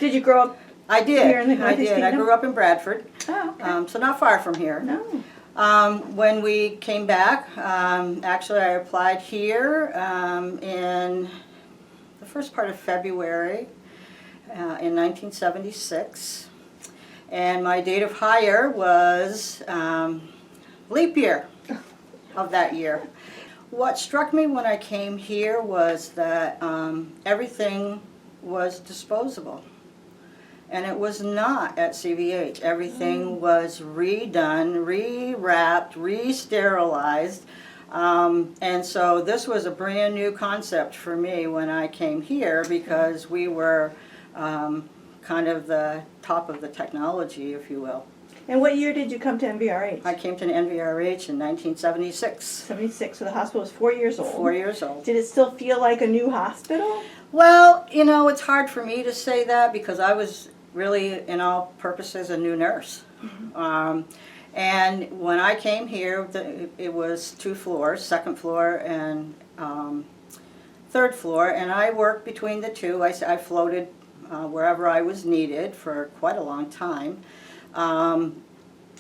Did you grow up I did. here in the I Northeast did. I Kingdom? grew up in Bradford, Oh, okay. so not far from here. No. When we came back, actually I applied here in the first part of February in 1976. And my date of hire was leap year of that year. What struck me when I came here was that everything was disposable. And it was not at CVH. Everything was redone, rewrapped, re-sterilized. And so this was a brand new concept for me when I came here, because we were kind of the top of the technology, if you will. And what year did you come to NVRH? I came to NVRH in 1976. 76, so the hospital was 4 years old. 4 years old. Did it still feel like a new hospital? Well, you know, it's hard for me to say that because I was really, in all purposes, a new nurse. And when I came here, it was 2 floors, second floor and third floor, and I worked between the two. I floated wherever I was needed for quite a long time. And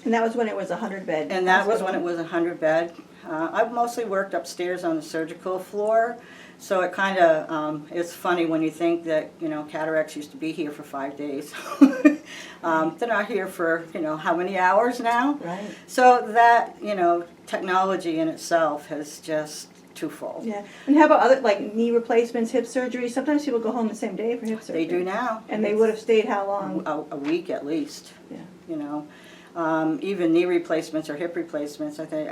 that was when it was a 100-bed And that was when it was a 100-bed. I've mostly worked upstairs on the surgical floor, so it kind of, it's funny when you think that, you know, cataracts used to be here for 5 days. They're not here for, you know, how many hours now? Right. So that, you know, technology in itself has just twofold. Yeah. And how about other, like knee replacements, hip surgery? Sometimes people go home the same day for hip surgery. They do now. And they would have stayed how long? A week at least. Yeah. You know, even knee replacements or hip replacements, I think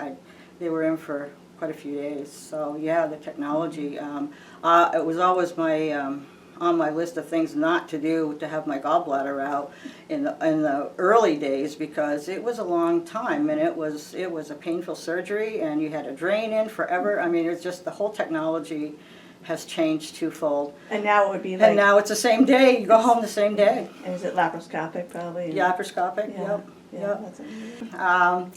they were in for quite a few days. So yeah, the technology. It was always my on my list of things not to do, to have my gallbladder out in the early days, because it was a long time and it was a painful surgery and you had to drain in forever. I mean, it's just the whole technology has changed twofold. And now it would be like... And now it's the same day. You go home the same day. And is it laparoscopic probably? Laparoscopic. Yeah. Yep. Yeah, Yep. that's amazing.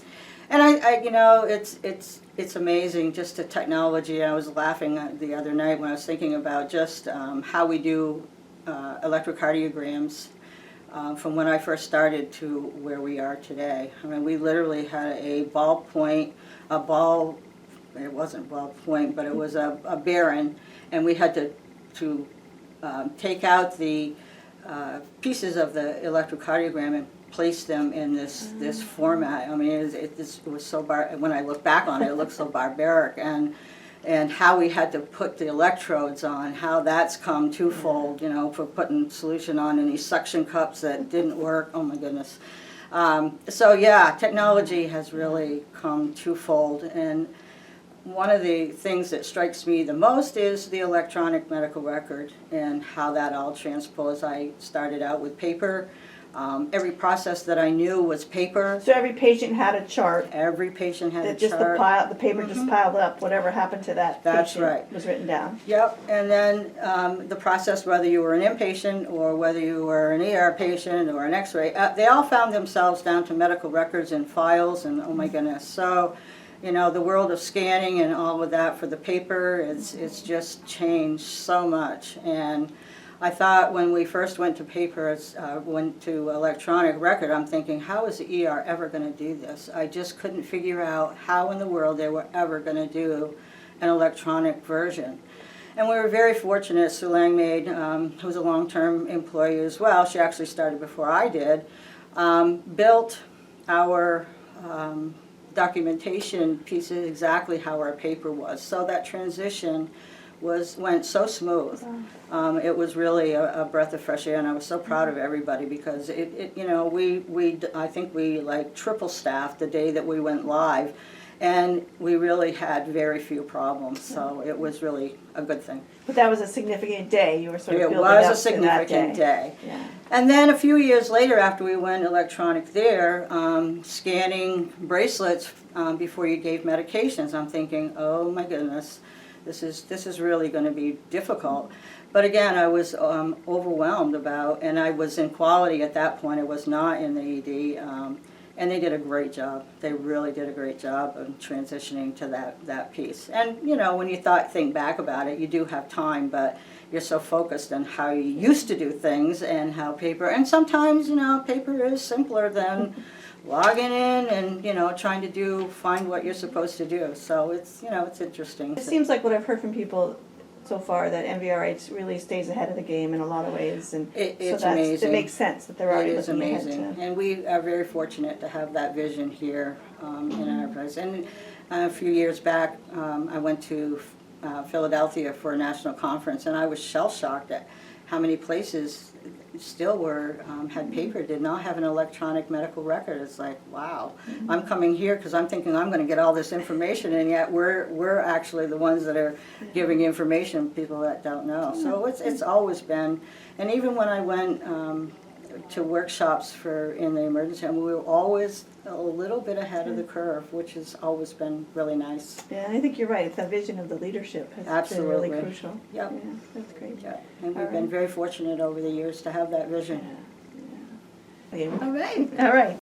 And I, you know, it's amazing just the technology. I was laughing the other night when I was thinking about just how we do electrocardiograms from when I first started to where we are today. I mean, we literally had a ballpoint, it wasn't ballpoint, but it was a barren, and we had to take out the pieces of the electrocardiogram and place them in this format. I mean, it was so when I look back on it, it looks so barbaric, and how we had to put the electrodes on, how that's come twofold, you know, for putting solution on in these suction cups that didn't work. Oh my goodness. So yeah, technology has really come twofold, and one of the things that strikes me the most is the electronic medical record and how that all transposed. I started out with paper. Every process that I knew was paper. So every patient had a chart. Every patient had a That just chart. the paper just piled up. Whatever happened to that That's patient right. was written down. Yep, and then the process, whether you were an inpatient or whether you were an ER patient or an x-ray, they all found themselves down to medical records and files, and oh my goodness. So, you know, the world of scanning and all of that for the paper, it's just changed so much. And I thought when we first went to paper, went to electronic record, I'm thinking, how is the ER ever going to do this? I just couldn't figure out how in the world they were ever going to do an electronic version. And we were very fortunate. Sue Langmaid, who was a long-term employee as well, she actually started before I did, built our documentation pieces exactly how our paper was. So that transition went so smooth. It was really a breath of fresh air, and I was so proud of everybody because you know, I think we like triple staffed the day that we went live, and we really had very few problems. So it was really a good thing. But that was a significant day. You were sort of It building was up a significant to that day. Yeah. And then a few years later, after we went electronic there, scanning bracelets before you gave medications, I'm thinking, oh my goodness. This is really going to be difficult. But again, I was overwhelmed about, and I was in quality at that point. I was not in the ED. And they did a great job. They really did a great job of transitioning to that piece. And, you know, when you think back about it, you do have time, but you're so focused on how you used to do things and how paper, and sometimes, you know, paper is simpler than logging in and, you know, trying to find what you're supposed to do. So it's, you know, it's interesting. It seems like what I've heard from people so far that NVRH really stays ahead of the game in a lot of ways, and It's so amazing. It makes sense that they're already It is looking amazing, ahead to. and we are very fortunate to have that vision here in our place. And a few years back, I went to Philadelphia for a national conference, and I was shell-shocked at how many places still had paper, did not have an electronic medical record. It's like, wow, I'm coming here because I'm thinking I'm going to get all this information, and yet we're actually the ones that are giving information to people that don't know. So it's always been, and even when I went to workshops in the emergency room, we were always a little bit ahead of the curve, which has always been really nice. Yeah, and I think you're right. It's that vision of the leadership has Absolutely. been really crucial. Yep. Yeah, that's great. Yeah, and we've All been right. very fortunate over the years to have that vision. Yeah. Yeah. Okay. All right. All right.